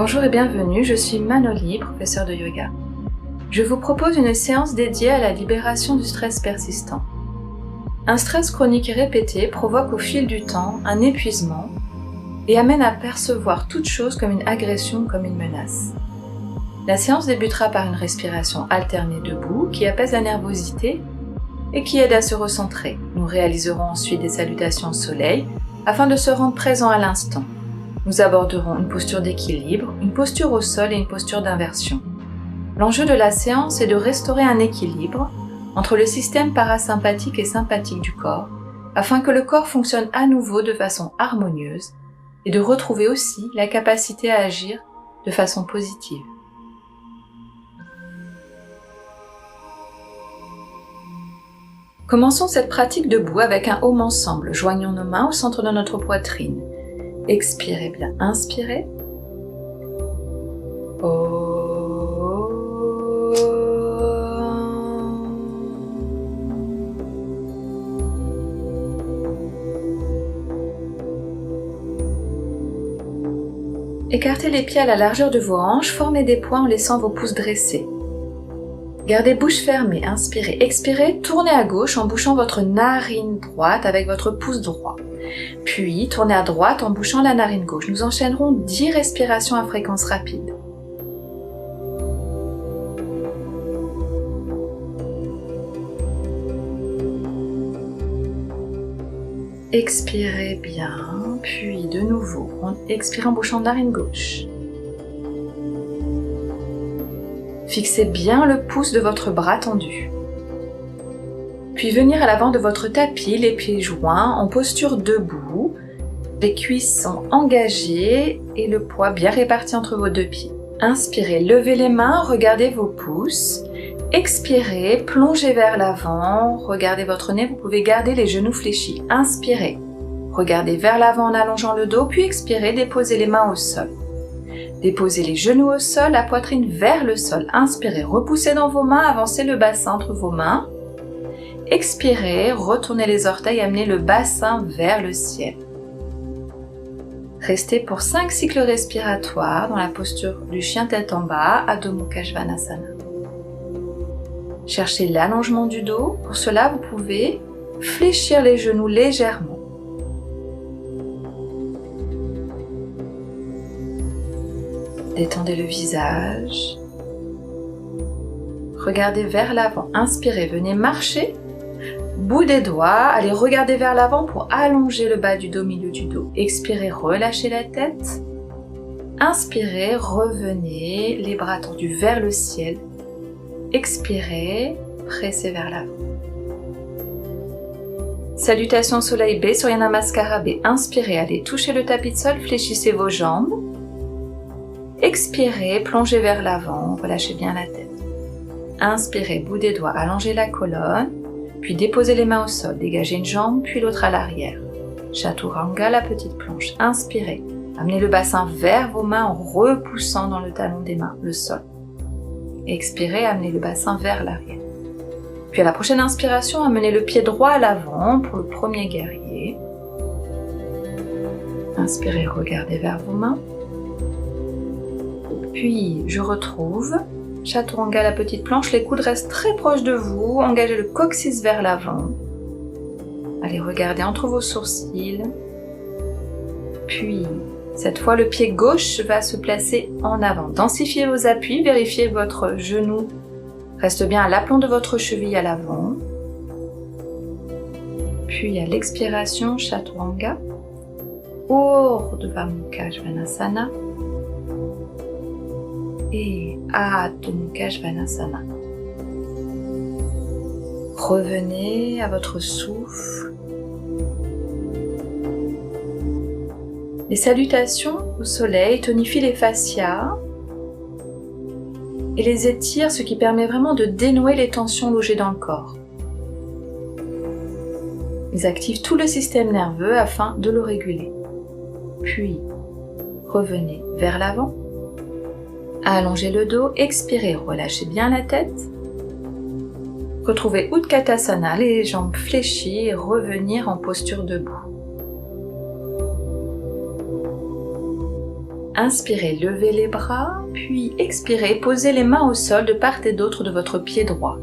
Bonjour et bienvenue, je suis Manoli, professeure de yoga. Je vous propose une séance dédiée à la libération du stress persistant. Un stress chronique répété provoque au fil du temps un épuisement et amène à percevoir toute chose comme une agression, comme une menace. La séance débutera par une respiration alternée debout qui apaise la nervosité et qui aide à se recentrer. Nous réaliserons ensuite des salutations au soleil afin de se rendre présent à l'instant. Nous aborderons une posture d'équilibre, une posture au sol et une posture d'inversion. L'enjeu de la séance est de restaurer un équilibre entre le système parasympathique et sympathique du corps, afin que le corps fonctionne à nouveau de façon harmonieuse et de retrouver aussi la capacité à agir de façon positive. Commençons cette pratique debout avec un haume ensemble. Joignons nos mains au centre de notre poitrine. Expirez bien, inspirez. Écartez les pieds à la largeur de vos hanches, formez des points en laissant vos pouces dressés. Gardez bouche fermée, inspirez, expirez, tournez à gauche en bouchant votre narine droite avec votre pouce droit. Puis, tournez à droite en bouchant la narine gauche. Nous enchaînerons 10 respirations à fréquence rapide. Expirez bien, puis de nouveau, expirez en bouchant narine gauche. Fixez bien le pouce de votre bras tendu. Puis venir à l'avant de votre tapis, les pieds joints en posture debout, les cuisses sont engagées et le poids bien réparti entre vos deux pieds. Inspirez, levez les mains, regardez vos pouces. Expirez, plongez vers l'avant, regardez votre nez, vous pouvez garder les genoux fléchis. Inspirez, regardez vers l'avant en allongeant le dos, puis expirez, déposez les mains au sol. Déposez les genoux au sol, la poitrine vers le sol. Inspirez, repoussez dans vos mains, avancez le bassin entre vos mains. Expirez, retournez les orteils, amenez le bassin vers le ciel. Restez pour 5 cycles respiratoires dans la posture du chien tête en bas, Adho Mukha Svanasana. Cherchez l'allongement du dos. Pour cela, vous pouvez fléchir les genoux légèrement. Détendez le visage. Regardez vers l'avant. Inspirez, venez marcher. Bout des doigts, allez regarder vers l'avant pour allonger le bas du dos, milieu du dos. Expirez, relâchez la tête. Inspirez, revenez, les bras tendus vers le ciel. Expirez, pressez vers l'avant. Salutations soleil B, Surya Namaskara B. Inspirez, allez toucher le tapis de sol, fléchissez vos jambes. Expirez, plongez vers l'avant, relâchez bien la tête. Inspirez, bout des doigts, allongez la colonne, puis déposez les mains au sol, dégagez une jambe, puis l'autre à l'arrière. Chaturanga, la petite planche. Inspirez, amenez le bassin vers vos mains en repoussant dans le talon des mains, le sol. Expirez, amenez le bassin vers l'arrière. Puis à la prochaine inspiration, amenez le pied droit à l'avant pour le premier guerrier. Inspirez, regardez vers vos mains. Puis je retrouve Chaturanga, la petite planche, les coudes restent très proches de vous, engagez le coccyx vers l'avant. Allez, regardez entre vos sourcils. Puis, cette fois, le pied gauche va se placer en avant. Densifiez vos appuis, vérifiez votre genou reste bien à l'aplomb de votre cheville à l'avant. Puis, à l'expiration, Chaturanga, Urdhva Mukha Svanasana et Adho Mukha Svanasana. Revenez à votre souffle. Les salutations au soleil tonifient les fascias et les étirent, ce qui permet vraiment de dénouer les tensions logées dans le corps. Ils activent tout le système nerveux afin de le réguler. Puis, revenez vers l'avant. Allongez le dos, expirez, relâchez bien la tête. Retrouvez Utkatasana, les jambes fléchies et revenir en posture debout. Inspirez, levez les bras, puis expirez, posez les mains au sol de part et d'autre de votre pied droit.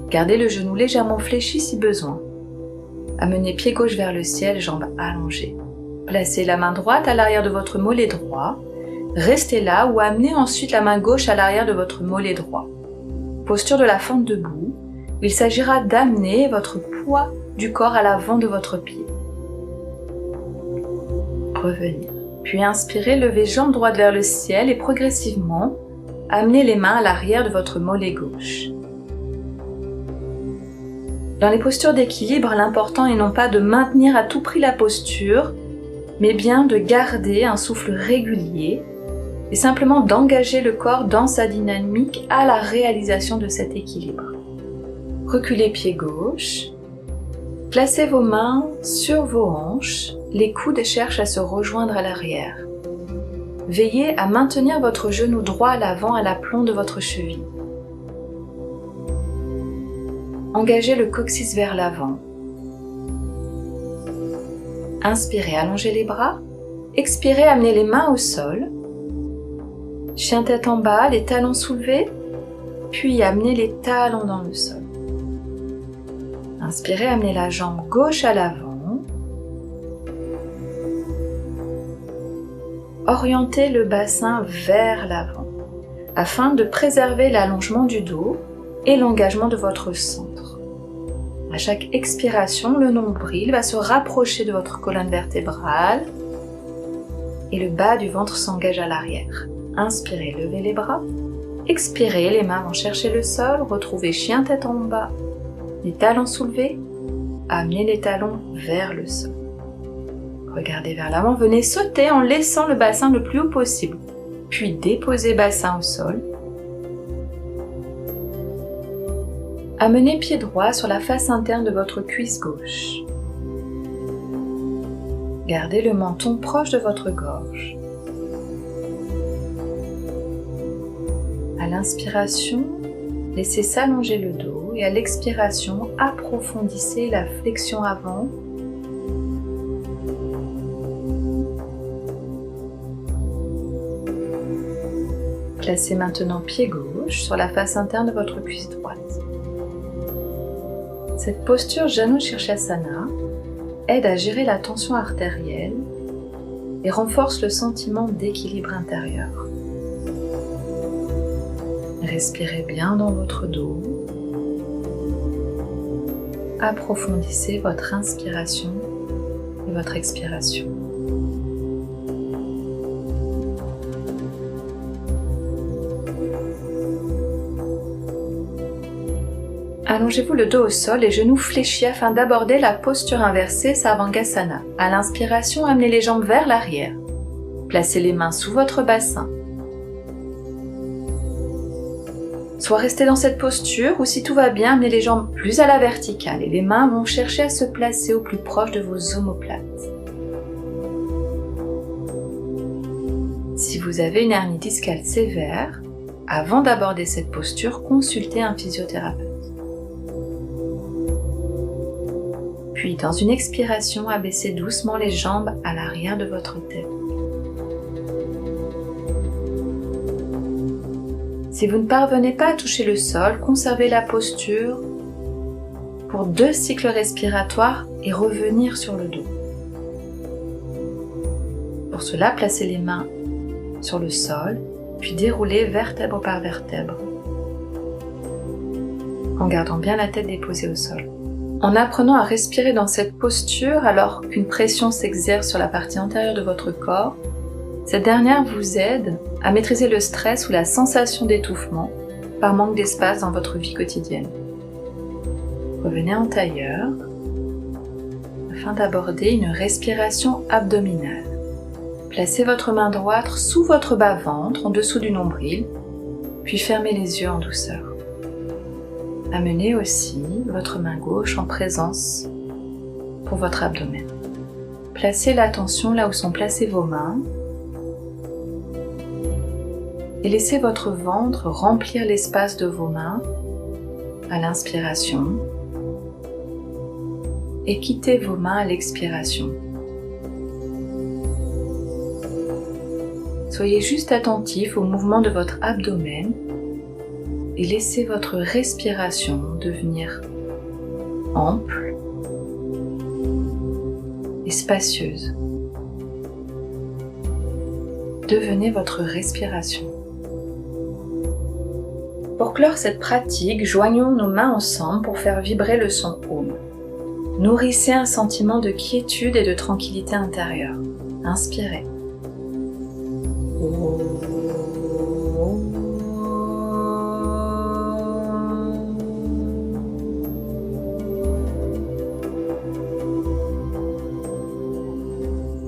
Gardez le genou légèrement fléchi si besoin. Amenez pied gauche vers le ciel, jambes allongées. Placez la main droite à l'arrière de votre mollet droit. Restez là ou amenez ensuite la main gauche à l'arrière de votre mollet droit. Posture de la fente debout. Il s'agira d'amener votre poids du corps à l'avant de votre pied. Revenir. Puis inspirez, levez jambe droite vers le ciel et progressivement, amenez les mains à l'arrière de votre mollet gauche. Dans les postures d'équilibre, l'important est non pas de maintenir à tout prix la posture, mais bien de garder un souffle régulier et simplement d'engager le corps dans sa dynamique à la réalisation de cet équilibre. Reculez pied gauche, placez vos mains sur vos hanches, les coudes cherchent à se rejoindre à l'arrière. Veillez à maintenir votre genou droit à l'avant à l'aplomb de votre cheville. Engagez le coccyx vers l'avant. Inspirez, allongez les bras. Expirez, amenez les mains au sol. Chien tête en bas, les talons soulevés, puis amenez les talons dans le sol. Inspirez, amenez la jambe gauche à l'avant. Orientez le bassin vers l'avant, afin de préserver l'allongement du dos et l'engagement de votre centre. À chaque expiration, le nombril va se rapprocher de votre colonne vertébrale et le bas du ventre s'engage à l'arrière. Inspirez, levez les bras. Expirez, les mains vont chercher le sol. Retrouvez chien tête en bas, les talons soulevés. Amenez les talons vers le sol. Regardez vers l'avant, venez sauter en laissant le bassin le plus haut possible. Puis déposez bassin au sol. Amenez pied droit sur la face interne de votre cuisse gauche. Gardez le menton proche de votre gorge. À l'inspiration, laissez s'allonger le dos et à l'expiration, approfondissez la flexion avant. Placez maintenant pied gauche sur la face interne de votre cuisse droite. Cette posture Janu Shirshasana aide à gérer la tension artérielle et renforce le sentiment d'équilibre intérieur. Respirez bien dans votre dos. Approfondissez votre inspiration et votre expiration. Allongez-vous le dos au sol, les genoux fléchis afin d'aborder la posture inversée Sarvangasana. À l'inspiration, amenez les jambes vers l'arrière. Placez les mains sous votre bassin. Soit restez dans cette posture ou si tout va bien, amenez les jambes plus à la verticale et les mains vont chercher à se placer au plus proche de vos omoplates. Si vous avez une hernie discale sévère, avant d'aborder cette posture, consultez un physiothérapeute. Puis, dans une expiration, abaissez doucement les jambes à l'arrière de votre tête. Si vous ne parvenez pas à toucher le sol, conservez la posture pour 2 cycles respiratoires et revenir sur le dos. Pour cela, placez les mains sur le sol, puis déroulez vertèbre par vertèbre, en gardant bien la tête déposée au sol. En apprenant à respirer dans cette posture alors qu'une pression s'exerce sur la partie antérieure de votre corps, cette dernière vous aide à maîtriser le stress ou la sensation d'étouffement par manque d'espace dans votre vie quotidienne. Revenez en tailleur afin d'aborder une respiration abdominale. Placez votre main droite sous votre bas-ventre, en dessous du nombril, puis fermez les yeux en douceur. Amenez aussi votre main gauche en présence pour votre abdomen. Placez l'attention là où sont placées vos mains et laissez votre ventre remplir l'espace de vos mains à l'inspiration et quittez vos mains à l'expiration. Soyez juste attentif au mouvement de votre abdomen et laissez votre respiration devenir ample et spacieuse. Devenez votre respiration. Pour clore cette pratique, joignons nos mains ensemble pour faire vibrer le son Om. Nourrissez un sentiment de quiétude et de tranquillité intérieure. Inspirez.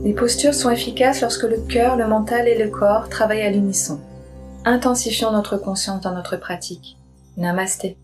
Les postures sont efficaces lorsque le cœur, le mental et le corps travaillent à l'unisson. Intensifions notre conscience dans notre pratique. Namasté.